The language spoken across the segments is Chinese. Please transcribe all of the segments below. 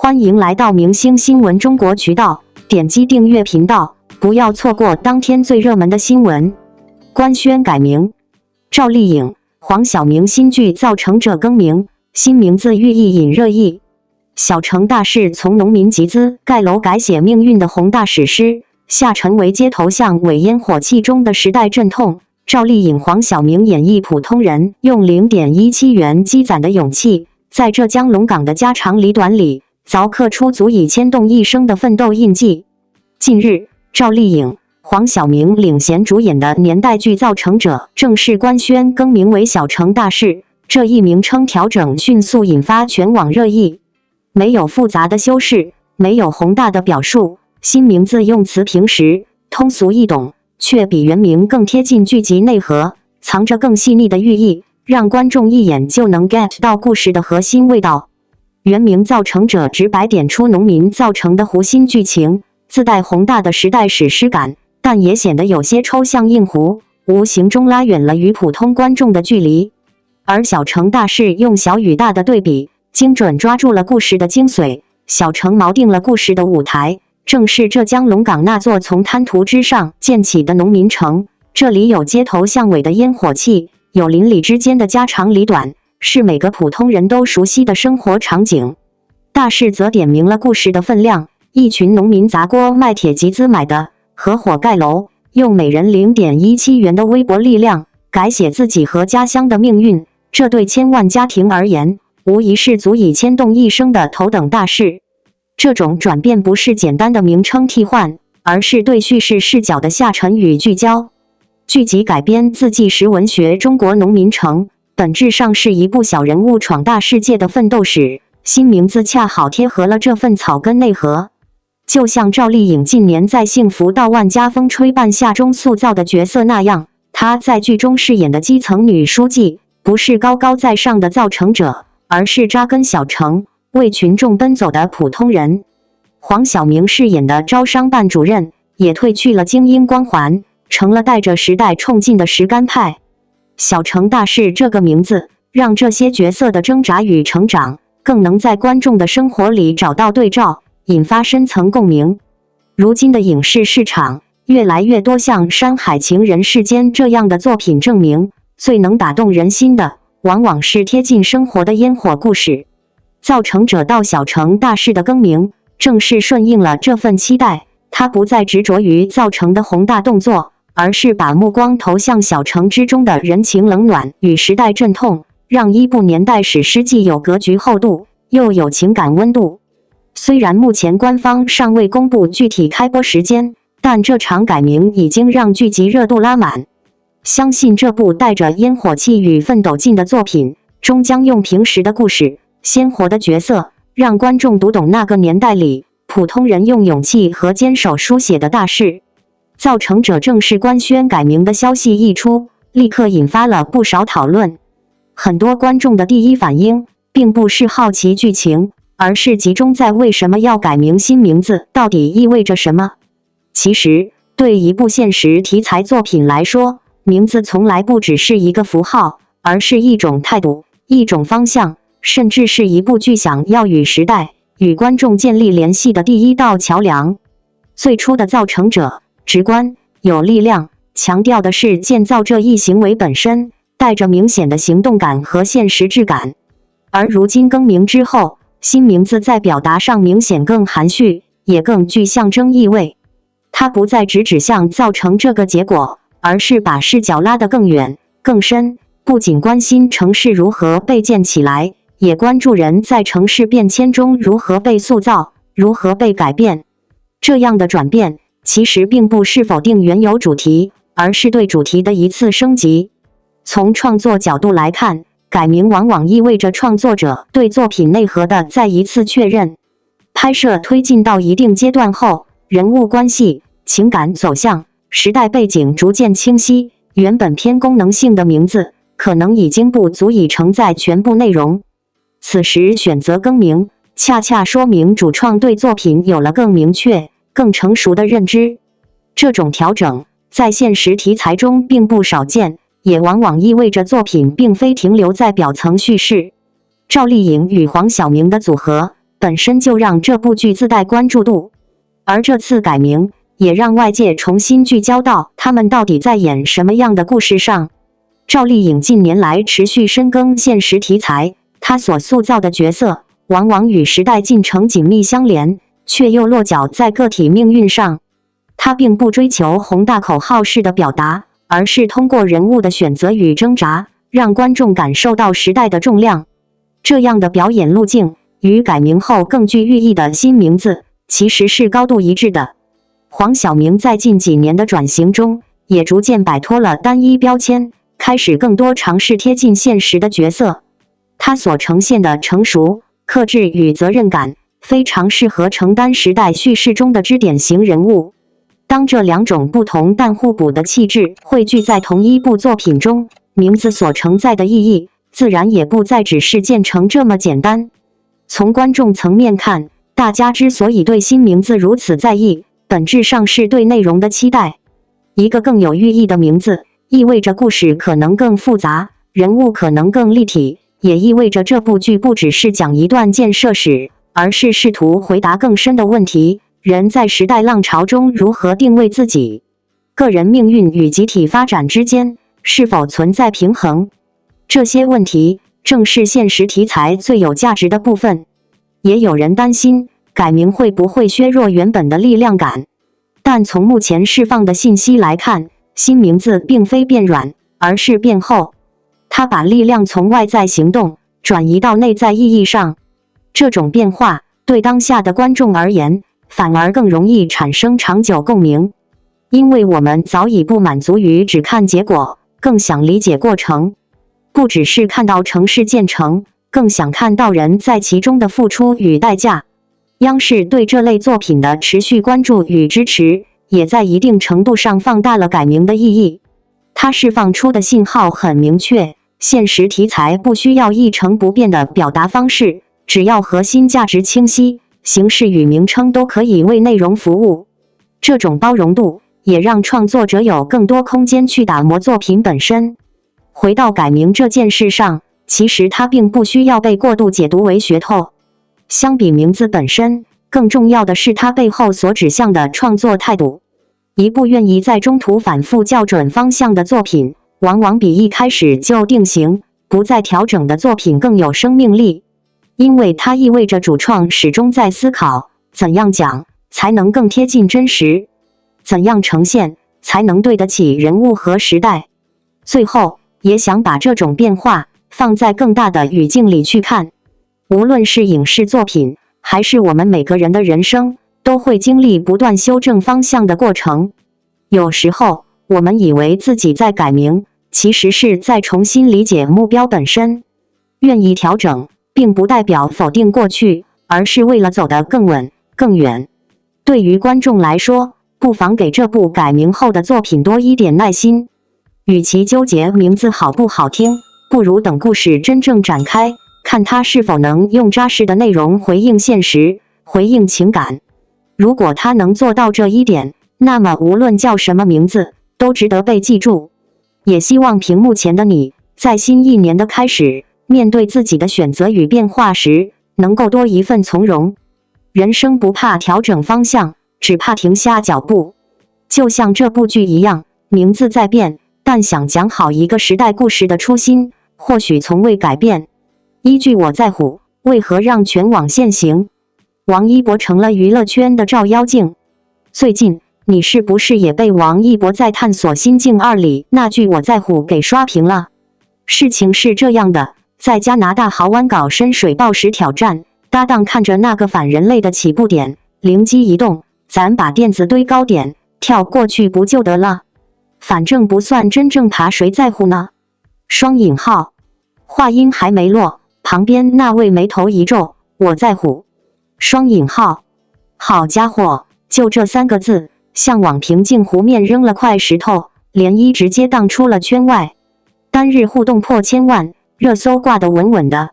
欢迎来到明星新闻中国渠道，点击订阅频道，不要错过当天最热门的新闻。官宣改名，赵丽颖、黄晓明新剧《造成者》更名，新名字寓意引热议。小城大事从农民集资盖楼改写命运的宏大史诗，下沉为街头巷尾烟火气中的时代阵痛。赵丽颖、黄晓明演绎普通人用0.17元积攒的勇气，在浙江龙岗的家长里短里凿刻出足以牵动一生的奋斗印记。近日，赵丽颖、黄晓明领衔主演的年代剧《造成者》正式官宣更名为《小城大事》，这一名称调整迅速引发全网热议。没有复杂的修饰，没有宏大的表述，新名字用词平实、通俗易懂，却比原名更贴近剧集内核，藏着更细腻的寓意，让观众一眼就能 get 到故事的核心味道。原名《造成者》直白点出农民造成的弧心剧情，自带宏大的时代史诗感，但也显得有些抽象硬糊，无形中拉远了与普通观众的距离。而《小城大事》用小与大的对比，精准抓住了故事的精髓，小城锚定了故事的舞台，正是浙江龙岗那座从滩涂之上建起的农民城。这里有街头巷尾的烟火气，有邻里之间的家长里短，是每个普通人都熟悉的生活场景。大事则点明了故事的分量，一群农民砸锅卖铁集资买的，合伙盖楼，用每人0.17元的微薄力量，改写自己和家乡的命运。这对千万家庭而言，无疑是足以牵动一生的头等大事。这种转变不是简单的名称替换，而是对叙事视角的下沉与聚焦。剧集改编自纪实文学《中国农民城》，本质上是一部小人物闯大世界的奋斗史，新名字恰好贴合了这份草根内核。就像赵丽颖近年在《幸福到万家风吹半夏》中塑造的角色那样，她在剧中饰演的基层女书记，不是高高在上的造成者，而是扎根小城，为群众奔走的普通人。黄晓明饰演的招商办主任，也褪去了精英光环，成了带着时代冲劲的实干派。小城大事这个名字，让这些角色的挣扎与成长，更能在观众的生活里找到对照，引发深层共鸣。如今的影视市场，越来越多像《山海情人世间》这样的作品，证明最能打动人心的，往往是贴近生活的烟火故事。造成者到小城大事的更名，正是顺应了这份期待。他不再执着于造成的宏大动作，而是把目光投向小城之中的人情冷暖与时代阵痛，让一部年代史诗既有格局厚度，又有情感温度。虽然目前官方尚未公布具体开播时间，但这场改名已经让剧集热度拉满。相信这部带着烟火气与奋斗劲的作品，终将用平实的故事、鲜活的角色，让观众读懂那个年代里普通人用勇气和坚守书写的大事。造成者正式官宣改名的消息一出，立刻引发了不少讨论。很多观众的第一反应，并不是好奇剧情，而是集中在为什么要改名，新名字到底意味着什么。其实，对一部现实题材作品来说，名字从来不只是一个符号，而是一种态度，一种方向，甚至是一部剧想要与时代、与观众建立联系的第一道桥梁。最初的造成者，直观、有力量，强调的是建造这一行为本身，带着明显的行动感和现实质感。而如今更名之后，新名字在表达上明显更含蓄，也更具象征意味。它不再只指向造成这个结果，而是把视角拉得更远、更深，不仅关心城市如何被建起来，也关注人在城市变迁中如何被塑造，如何被改变。这样的转变，其实并不是否定原有主题，而是对主题的一次升级。从创作角度来看，改名往往意味着创作者对作品内核的再一次确认。拍摄推进到一定阶段后，人物关系、情感走向、时代背景逐渐清晰，原本偏功能性的名字，可能已经不足以承载全部内容。此时选择更名，恰恰说明主创对作品有了更明确、更成熟的认知。这种调整在现实题材中并不少见，也往往意味着作品并非停留在表层叙事。赵丽颖与黄晓明的组合本身就让这部剧自带关注度，而这次改名也让外界重新聚焦到他们到底在演什么样的故事上。赵丽颖近年来持续深耕现实题材，她所塑造的角色往往与时代进程紧密相连，却又落脚在个体命运上。她并不追求宏大口号式的表达，而是通过人物的选择与挣扎，让观众感受到时代的重量。这样的表演路径与改名后更具寓意的新名字其实是高度一致的。黄晓明在近几年的转型中，也逐渐摆脱了单一标签，开始更多尝试贴近现实的角色。他所呈现的成熟、克制与责任感，非常适合承担时代叙事中的支点型人物。当这两种不同但互补的气质汇聚在同一部作品中，名字所承载的意义，自然也不再只是建成这么简单。从观众层面看，大家之所以对新名字如此在意，本质上是对内容的期待。一个更有寓意的名字，意味着故事可能更复杂，人物可能更立体，也意味着这部剧不只是讲一段建设史，而是试图回答更深的问题：人在时代浪潮中如何定位自己？个人命运与集体发展之间是否存在平衡？这些问题正是现实题材最有价值的部分。也有人担心改名会不会削弱原本的力量感，但从目前释放的信息来看，新名字并非变软，而是变厚。它把力量从外在行动转移到内在意义上。这种变化对当下的观众而言，反而更容易产生长久共鸣，因为我们早已不满足于只看结果，更想理解过程。不只是看到城市建成，更想看到人在其中的付出与代价。央视对这类作品的持续关注与支持，也在一定程度上放大了改名的意义。它释放出的信号很明确，现实题材不需要一成不变的表达方式，只要核心价值清晰，形式与名称都可以为内容服务。这种包容度也让创作者有更多空间去打磨作品本身。回到改名这件事上，其实它并不需要被过度解读为噱头。相比名字本身，更重要的是它背后所指向的创作态度。一部愿意在中途反复校准方向的作品，往往比一开始就定型不再调整的作品更有生命力，因为它意味着主创始终在思考怎样讲才能更贴近真实，怎样呈现才能对得起人物和时代。最后也想把这种变化放在更大的语境里去看，无论是影视作品，还是我们每个人的人生，都会经历不断修正方向的过程。有时候，我们以为自己在改名，其实是在重新理解目标本身。愿意调整，并不代表否定过去，而是为了走得更稳、更远。对于观众来说，不妨给这部改名后的作品多一点耐心。与其纠结名字好不好听，不如等故事真正展开，看它是否能用扎实的内容回应现实，回应情感。如果它能做到这一点，那么无论叫什么名字，都值得被记住。也希望屏幕前的你，在新一年的开始，面对自己的选择与变化时，能够多一份从容。人生不怕调整方向，只怕停下脚步。就像这部剧一样，名字在变，但想讲好一个时代故事的初心，或许从未改变。依据我在乎，为何让全网现形？王一博成了娱乐圈的照妖镜。最近，你是不是也被王一博在探索心境2里那句我在乎给刷屏了？事情是这样的，在加拿大豪湾搞深水暴时挑战，搭档看着那个反人类的起步点，灵机一动，咱把垫子堆高点，跳过去不就得了？反正不算真正爬，谁在乎呢？双引号。话音还没落，旁边那位眉头一皱，我在乎。双引号。好家伙，就这3个字，像往平静湖面扔了块石头，涟漪直接荡出了圈外。单日互动破1000万，热搜挂得稳稳的。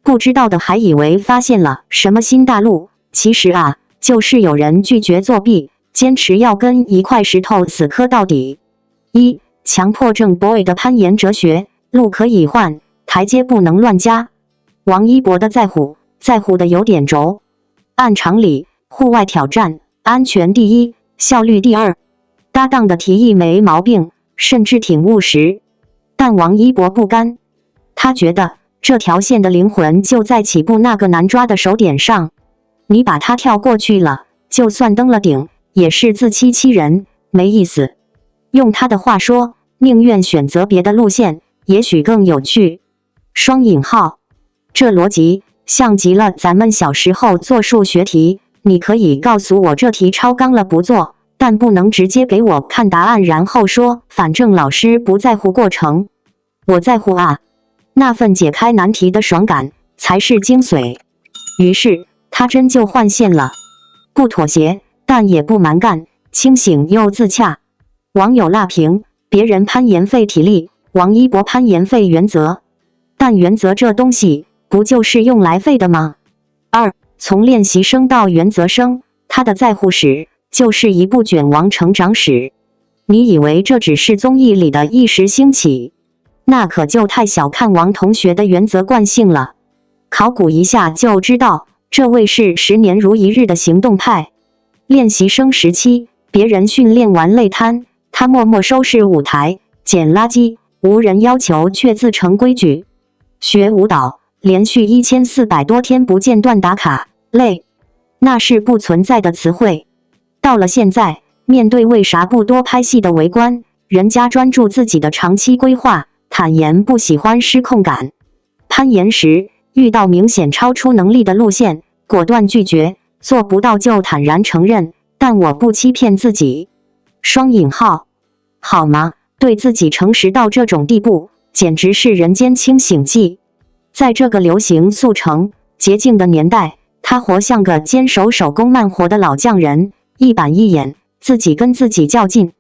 不知道的还以为发现了什么新大陆，其实啊，就是有人拒绝作弊，坚持要跟一块石头死磕到底。强迫症 boy 的攀岩哲学，路可以换，台阶不能乱加。王一博的在乎的有点轴，按常理，户外挑战，安全第一，效率第二。搭档的提议没毛病，甚至挺务实。但王一博不甘，他觉得这条线的灵魂就在起步那个难抓的手点上。你把它跳过去了，就算登了顶，也是自欺欺人，没意思。用他的话说，宁愿选择别的路线，也许更有趣。双引号，这逻辑像极了咱们小时候做数学题，你可以告诉我这题超纲了不做，但不能直接给我看答案，然后说反正老师不在乎过程。我在乎啊，那份解开难题的爽感才是精髓。于是他真就换线了，不妥协，但也不蛮干，清醒又自洽。网友辣评：别人攀岩费体力，王一博攀岩费原则。但原则这东西不就是用来废的吗？二，从练习生到原则生，他的在乎史就是一部卷王成长史。你以为这只是综艺里的一时兴起？那可就太小看王同学的原则惯性了。考古一下就知道，这位是10年如一日的行动派。练习生时期，别人训练完累瘫，他默默收拾舞台、捡垃圾，无人要求却自成规矩。学舞蹈，连续1400多天不间断打卡，累，那是不存在的词汇。到了现在，面对为啥不多拍戏的围观，人家专注自己的长期规划，坦言不喜欢失控感。攀岩时遇到明显超出能力的路线，果断拒绝，做不到就坦然承认，但我不欺骗自己。双引号，好吗？对自己诚实到这种地步，简直是人间清醒剂。在这个流行速成、捷径的年代，他活像个坚守手工慢活的老匠人，一板一眼，自己跟自己较劲。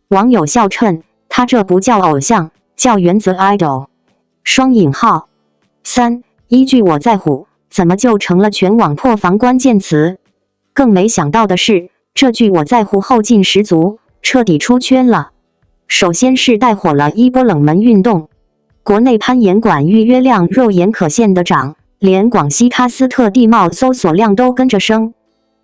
网友笑称，他这不叫偶像，叫原则 idol。双引号。三，依据我在乎，怎么就成了全网破防关键词？更没想到的是，这句我在乎后劲十足，彻底出圈了。首先是带火了一波冷门运动，国内攀岩馆预约量肉眼可见的涨，连广西喀斯特地貌搜索量都跟着升。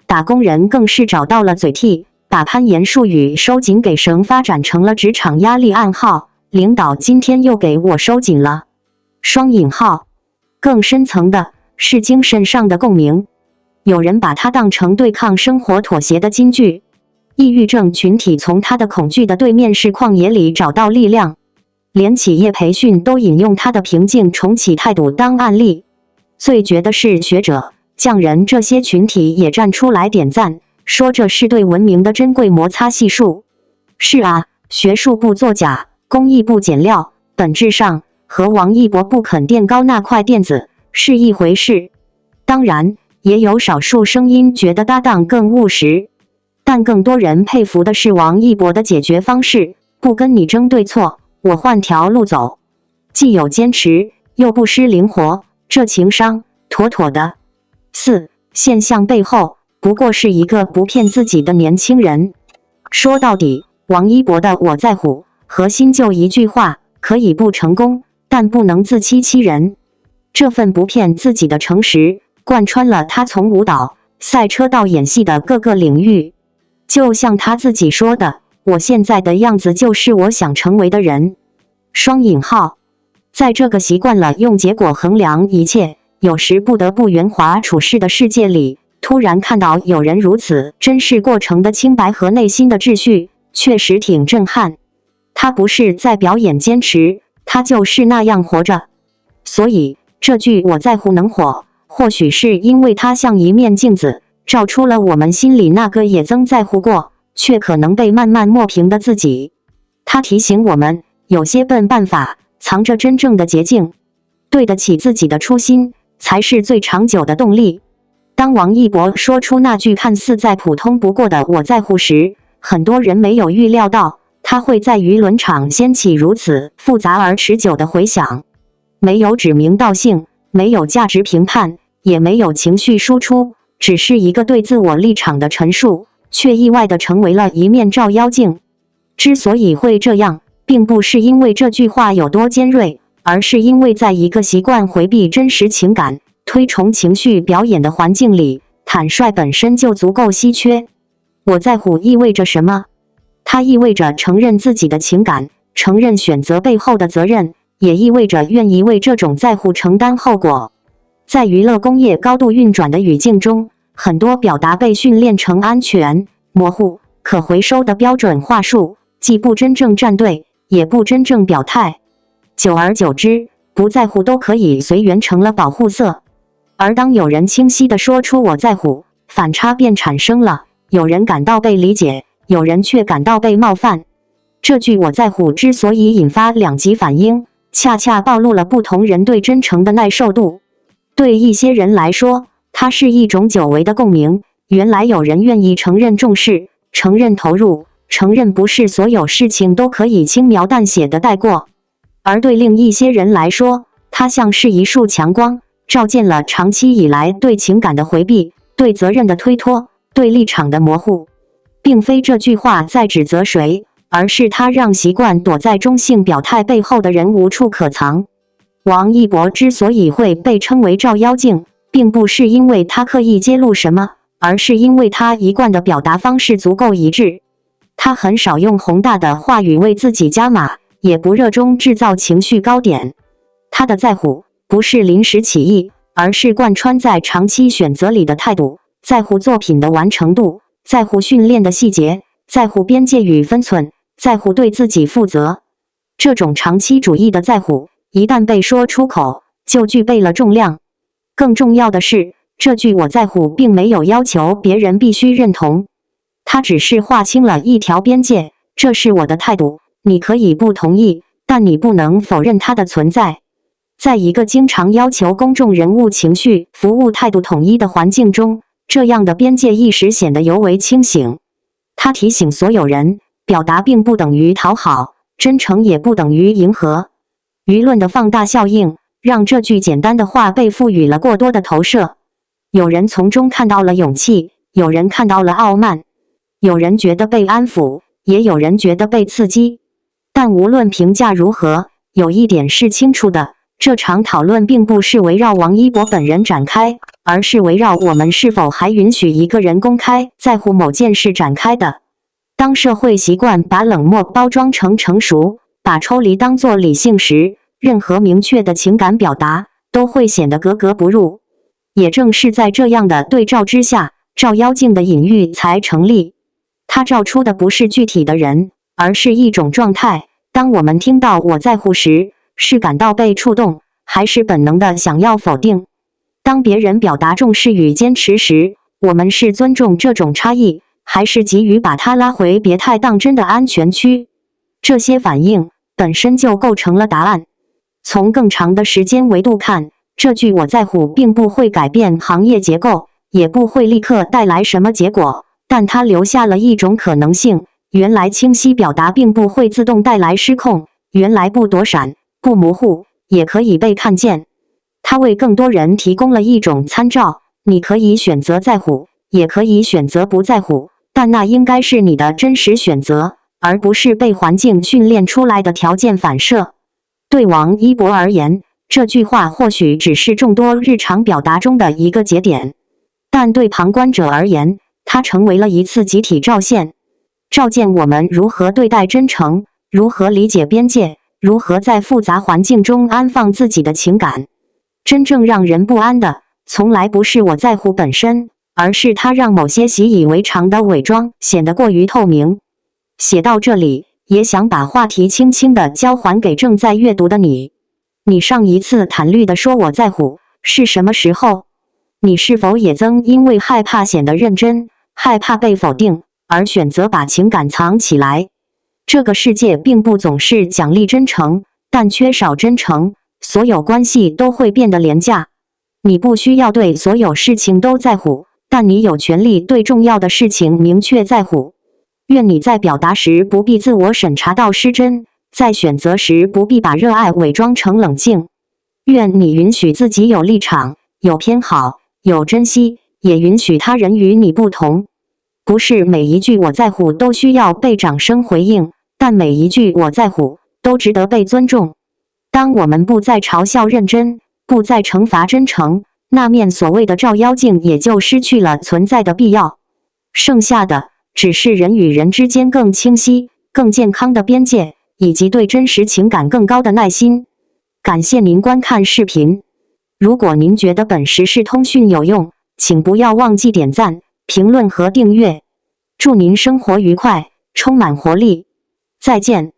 打工人更是找到了嘴替，把攀岩术语收紧给绳发展成了职场压力暗号。领导今天又给我收紧了。双引号。更深层的是精神上的共鸣，有人把它当成对抗生活妥协的金句。抑郁症群体从他的恐惧的对面是旷野里找到力量，连企业培训都引用他的平静重启态度当案例。最绝的是学者、匠人这些群体也站出来点赞，说这是对文明的珍贵摩擦系数。是啊，学术不作假，工艺不减料，本质上和王一博不肯垫高那块垫子是一回事。当然，也有少数声音觉得搭档更务实，但更多人佩服的是王一博的解决方式，不跟你争对错，我换条路走，既有坚持，又不失灵活，这情商妥妥的。四，现象背后不过是一个不骗自己的年轻人。说到底，王一博的我在乎核心就一句话，可以不成功，但不能自欺欺人。这份不骗自己的诚实，贯穿了他从舞蹈、赛车到演戏的各个领域。就像他自己说的，我现在的样子就是我想成为的人。双引号。在这个习惯了用结果衡量一切，有时不得不圆滑处事的世界里，突然看到有人如此珍视过程的清白和内心的秩序，确实挺震撼。他不是在表演坚持，他就是那样活着。所以这句我在乎能火，或许是因为它像一面镜子，照出了我们心里那个也曾在乎过，却可能被慢慢磨平的自己。它提醒我们，有些笨办法藏着真正的捷径，对得起自己的初心，才是最长久的动力。当王一博说出那句看似再普通不过的我在乎时，很多人没有预料到他会在舆论场掀起如此复杂而持久的回响。没有指名道姓，没有价值评判，也没有情绪输出，只是一个对自我立场的陈述，却意外地成为了一面照妖镜。之所以会这样，并不是因为这句话有多尖锐，而是因为在一个习惯回避真实情感、推崇情绪表演的环境里，他坦率本身就足够稀缺。我在乎意味着什么？它意味着承认自己的情感，承认选择背后的责任，也意味着愿意为这种在乎承担后果。在娱乐工业高度运转的语境中，很多表达被训练成安全、模糊、可回收的标准话术，既不真正站队，也不真正表态。久而久之，不在乎都可以随缘成了保护色。而当有人清晰地说出我在乎，反差便产生了，有人感到被理解，有人却感到被冒犯。这句我在乎之所以引发两极反应，恰恰暴露了不同人对真诚的耐受度。对一些人来说，它是一种久违的共鸣，原来有人愿意承认重视，承认投入，承认不是所有事情都可以轻描淡写的带过。而对另一些人来说，它像是一束强光，照见了长期以来对情感的回避，对责任的推脱，对立场的模糊。并非这句话在指责谁，而是它让习惯躲在中性表态背后的人无处可藏。王一博之所以会被称为照妖镜，并不是因为他刻意揭露什么，而是因为他一贯的表达方式足够一致。他很少用宏大的话语为自己加码，也不热衷制造情绪高点。他的在乎不是临时起意，而是贯穿在长期选择里的态度，在乎作品的完成度，在乎训练的细节，在乎边界与分寸，在乎对自己负责。这种长期主义的在乎，一旦被说出口，就具备了重量。更重要的是，这句我在乎并没有要求别人必须认同，它只是划清了一条边界，这是我的态度，你可以不同意，但你不能否认它的存在。在一个经常要求公众人物情绪、服务态度统一的环境中，这样的边界意识显得尤为清醒。它提醒所有人，表达并不等于讨好，真诚也不等于迎合。舆论的放大效应，让这句简单的话被赋予了过多的投射。有人从中看到了勇气，有人看到了傲慢，有人觉得被安抚，也有人觉得被刺激。但无论评价如何，有一点是清楚的，这场讨论并不是围绕王一博本人展开，而是围绕我们是否还允许一个人公开在乎某件事展开的。当社会习惯把冷漠包装成成熟，把抽离当作理性时，任何明确的情感表达都会显得格格不入。也正是在这样的对照之下，照妖镜的隐喻才成立。它照出的不是具体的人，而是一种状态。当我们听到我在乎时，是感到被触动，还是本能的想要否定？当别人表达重视与坚持时，我们是尊重这种差异，还是急于把它拉回别太当真的安全区？这些反应本身就构成了答案。从更长的时间维度看，这句我在乎并不会改变行业结构，也不会立刻带来什么结果，但它留下了一种可能性。原来清晰表达并不会自动带来失控，原来不躲闪、不模糊也可以被看见。它为更多人提供了一种参照，你可以选择在乎，也可以选择不在乎，但那应该是你的真实选择，而不是被环境训练出来的条件反射。对王一博而言，这句话或许只是众多日常表达中的一个节点，但对旁观者而言，它成为了一次集体照现，照见我们如何对待真诚，如何理解边界，如何在复杂环境中安放自己的情感。真正让人不安的，从来不是我在乎本身，而是它让某些习以为常的伪装显得过于透明。写到这里，也想把话题轻轻地交还给正在阅读的你。你上一次坦率地说我在乎是什么时候？你是否也曾因为害怕显得认真，害怕被否定，而选择把情感藏起来？这个世界并不总是奖励真诚，但缺少真诚，所有关系都会变得廉价。你不需要对所有事情都在乎，但你有权利对重要的事情明确在乎。愿你在表达时不必自我审查到失真，在选择时不必把热爱伪装成冷静。愿你允许自己有立场，有偏好，有珍惜，也允许他人与你不同。不是每一句我在乎都需要被掌声回应，但每一句我在乎都值得被尊重。当我们不再嘲笑认真，不再惩罚真诚，那面所谓的照妖镜也就失去了存在的必要，剩下的只是人与人之间更清晰、更健康的边界，以及对真实情感更高的耐心。感谢您观看视频。如果您觉得本时事通讯有用，请不要忘记点赞、评论和订阅。祝您生活愉快，充满活力。再见。